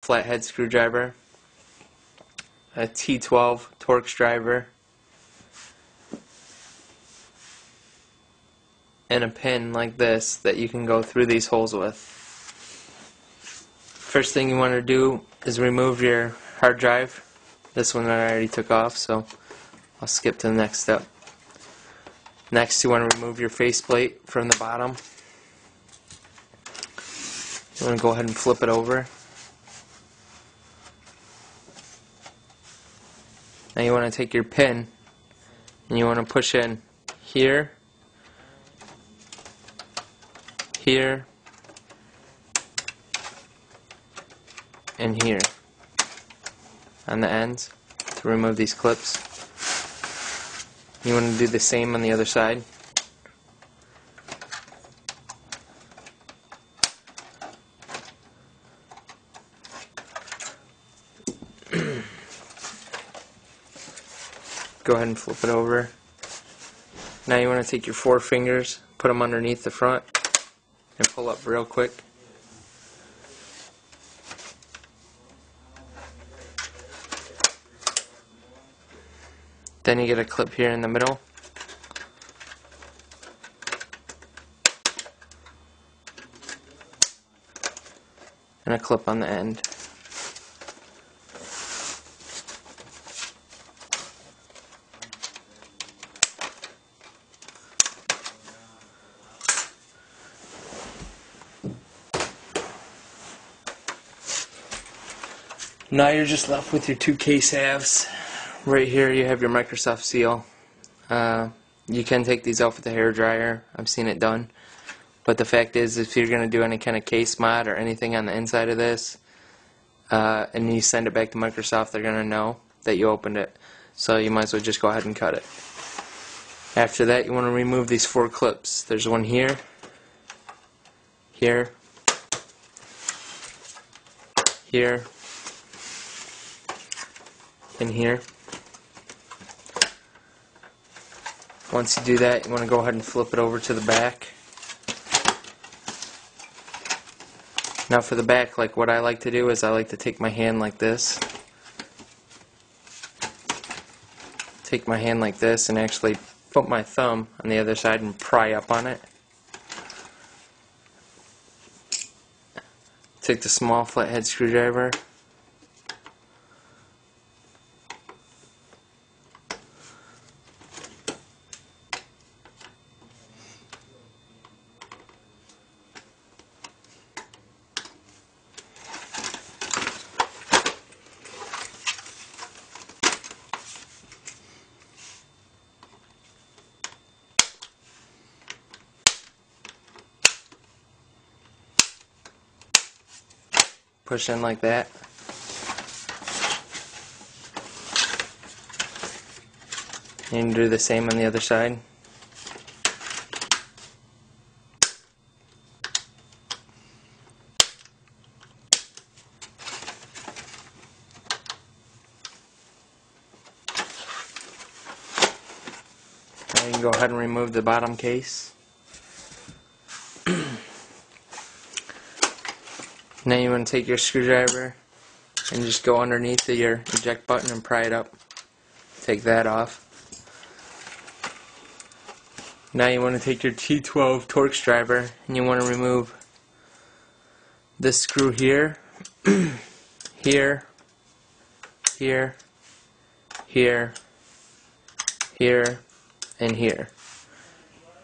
flathead screwdriver, a T12 Torx driver, and a pin like this that you can go through these holes with. First thing you want to do is remove your hard drive. This one I already took off, so I'll skip to the next step. Next, you want to remove your faceplate from the bottom. You want to go ahead and flip it over. Now you want to take your pin and you want to push in here, here, and here on the ends to remove these clips. You want to do the same on the other side. Go ahead and flip it over. Now you want to take your 4 fingers, put them underneath the front, and pull up real quick. Then you get a clip here in the middle. And a clip on the end. Now you're just left with your 2 case halves. Right here you have your Microsoft seal. You can take these off with a hair dryer. I've seen it done. But the fact is, if you're going to do any kind of case mod or anything on the inside of this, and you send it back to Microsoft, they're going to know that you opened it. So you might as well just go ahead and cut it. After that, you want to remove these 4 clips. There's one here, here, here, and here. Once you do that, you want to go ahead and flip it over to the back. Now for the back, like what I like to do is I like to take my hand like this. Take my hand like this and actually put my thumb on the other side and pry up on it. Take the small flathead screwdriver. Push in like that. And do the same on the other side. Now you can go ahead and remove the bottom case. Now you want to take your screwdriver and just go underneath your eject button and pry it up. Take that off. Now you want to take your T12 Torx driver and you want to remove this screw here, here, here, here, here, and here.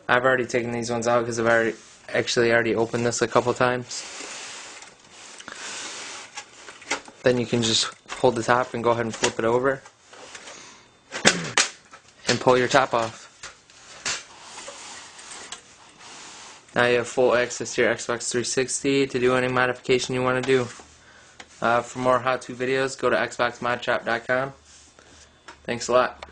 I've already taken these ones out because I've already opened this a couple times. Then you can just hold the top and go ahead and flip it over and pull your top off. Now you have full access to your Xbox 360 to do any modification you want to do. For more how-to videos, go to xboxmodshop.com. Thanks a lot.